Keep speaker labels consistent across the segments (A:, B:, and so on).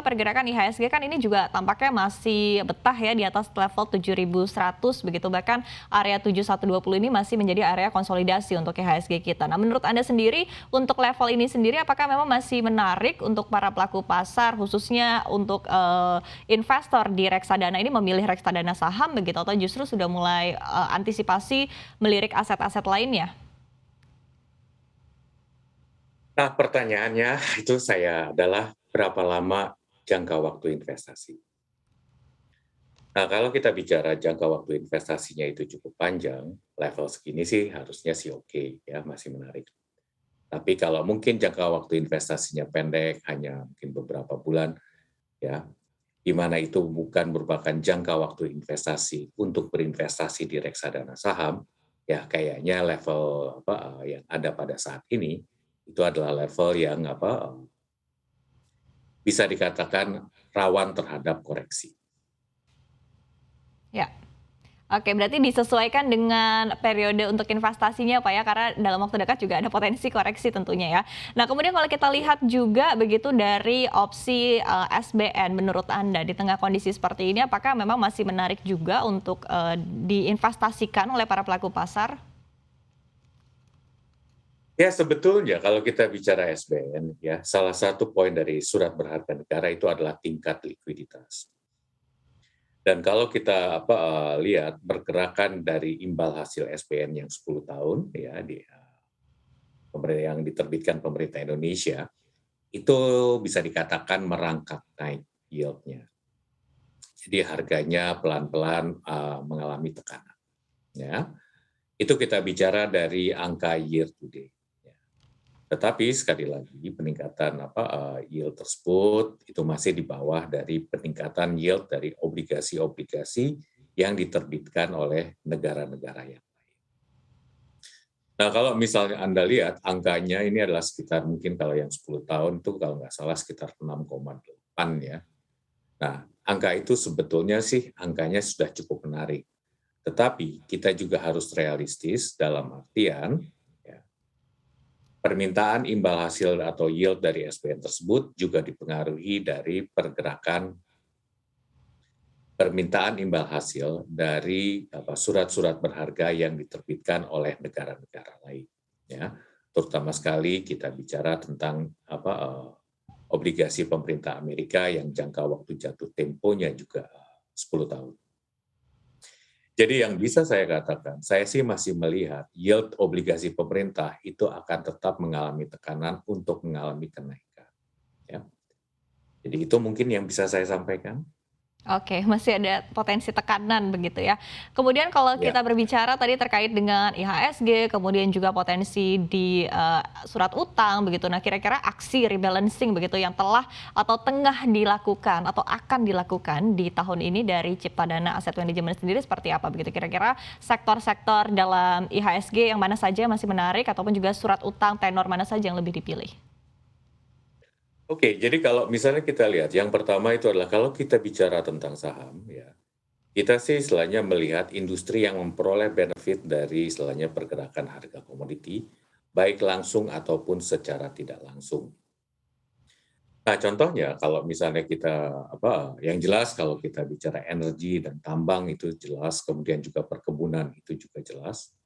A: pergerakan IHSG kan ini juga tampaknya masih betah ya di atas level 7.100 begitu, bahkan area 7120 ini masih menjadi area konsolidasi untuk IHSG kita. Nah, menurut Anda sendiri untuk level ini sendiri apakah memang masih menarik untuk para pelaku pasar khususnya untuk investor di reksadana ini memilih reksadana saham begitu, atau justru sudah mulai antisipasi melirik aset-aset lainnya?
B: Nah, pertanyaannya itu saya adalah berapa lama jangka waktu investasi? Nah, kalau kita bicara jangka waktu investasinya itu cukup panjang, level segini sih harusnya sih oke ya, masih menarik. Tapi kalau mungkin jangka waktu investasinya pendek, hanya mungkin beberapa bulan ya, di mana itu bukan merupakan jangka waktu investasi untuk berinvestasi di reksadana saham, ya kayaknya level yang ada pada saat ini itu adalah level yang bisa dikatakan rawan terhadap koreksi.
A: Ya. Oke, berarti disesuaikan dengan periode untuk investasinya Pak ya, karena dalam waktu dekat juga ada potensi koreksi tentunya ya. Nah, kemudian kalau kita lihat juga begitu dari opsi SBN menurut Anda di tengah kondisi seperti ini, apakah memang masih menarik juga untuk diinvestasikan oleh para pelaku pasar?
B: Ya sebetulnya kalau kita bicara SBN ya, salah satu poin dari surat berharga negara itu adalah tingkat likuiditas. Dan kalau kita lihat pergerakan dari imbal hasil SBN yang 10 tahun ya yang diterbitkan pemerintah Indonesia, itu bisa dikatakan merangkak naik yield-nya. Jadi harganya pelan-pelan mengalami tekanan. Ya, itu kita bicara dari angka year to date. Ya. Tetapi sekali lagi peningkatan yield tersebut itu masih di bawah dari peningkatan yield dari obligasi-obligasi yang diterbitkan oleh negara-negara yang lain. Nah, kalau misalnya Anda lihat angkanya ini adalah sekitar mungkin kalau yang 10 tahun itu kalau nggak salah sekitar 6,8 ya. Nah, angka itu sebetulnya sih angkanya sudah cukup menarik. Tetapi kita juga harus realistis dalam artian ya, permintaan imbal hasil atau yield dari SBN tersebut juga dipengaruhi dari pergerakan permintaan imbal hasil dari surat-surat berharga yang diterbitkan oleh negara-negara lain. Ya, terutama sekali kita bicara tentang obligasi pemerintah Amerika yang jangka waktu jatuh temponya juga 10 tahun. Jadi yang bisa saya katakan, saya sih masih melihat yield obligasi pemerintah itu akan tetap mengalami tekanan untuk mengalami kenaikan. Ya. Jadi itu mungkin yang bisa saya sampaikan.
A: Oke, masih ada potensi tekanan begitu ya. Kemudian kalau
B: Ya.
A: kita berbicara tadi terkait dengan IHSG, kemudian juga potensi di surat utang begitu. Nah, kira-kira aksi rebalancing begitu yang telah atau tengah dilakukan atau akan dilakukan di tahun ini dari Ciptadana Asset Management sendiri seperti apa begitu? Kira-kira sektor-sektor dalam IHSG yang mana saja masih menarik ataupun juga surat utang tenor mana saja yang lebih dipilih?
B: Oke, jadi kalau misalnya kita lihat, yang pertama itu adalah kalau kita bicara tentang saham, ya, kita sih istilahnya melihat industri yang memperoleh benefit dari istilahnya pergerakan harga komoditi, baik langsung ataupun secara tidak langsung. Nah, contohnya kalau misalnya kita yang jelas kalau kita bicara energi dan tambang itu jelas, kemudian juga perkebunan itu juga jelas.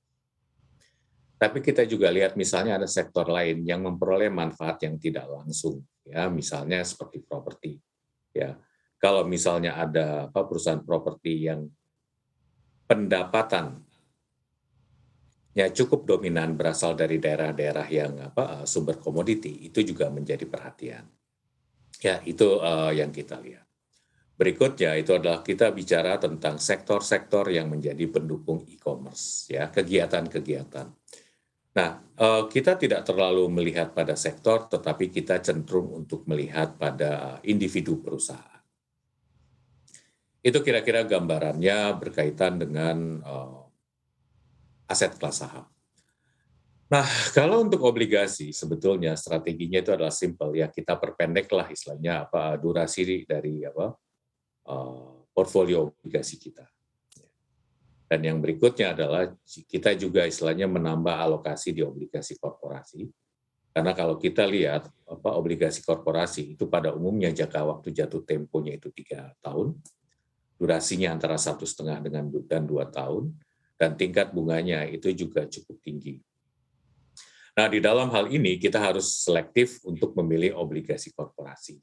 B: Tapi kita juga lihat misalnya ada sektor lain yang memperoleh manfaat yang tidak langsung, ya misalnya seperti properti. Ya, kalau misalnya ada perusahaan properti yang pendapatannya cukup dominan berasal dari daerah-daerah yang sumber komoditi, itu juga menjadi perhatian. Ya, itu yang kita lihat. Berikutnya itu adalah kita bicara tentang sektor-sektor yang menjadi pendukung e-commerce, ya kegiatan-kegiatan. Nah, kita tidak terlalu melihat pada sektor, tetapi kita cenderung untuk melihat pada individu perusahaan. Itu kira-kira gambarannya berkaitan dengan aset kelas saham. Nah, kalau untuk obligasi sebetulnya strateginya itu adalah simple ya, kita perpendeklah istilahnya durasi dari portfolio obligasi kita. Dan yang berikutnya adalah kita juga istilahnya menambah alokasi di obligasi korporasi. Karena kalau kita lihat obligasi korporasi itu pada umumnya jangka waktu jatuh temponya itu 3 tahun, durasinya antara 1,5 dan 2 tahun, dan tingkat bunganya itu juga cukup tinggi. Nah, di dalam hal ini kita harus selektif untuk memilih obligasi korporasi.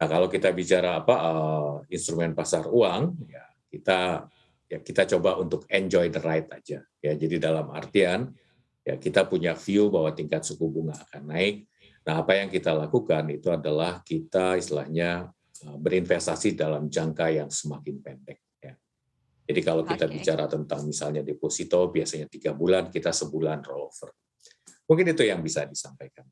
B: Nah, kalau kita bicara instrumen pasar uang, kita coba untuk enjoy the ride aja. Ya, jadi dalam artian ya kita punya view bahwa tingkat suku bunga akan naik. Nah, apa yang kita lakukan itu adalah kita istilahnya berinvestasi dalam jangka yang semakin pendek. Ya. Jadi kalau kita
A: Oke.
B: bicara tentang misalnya deposito, biasanya 3 bulan, kita sebulan rollover. Mungkin itu yang bisa disampaikan.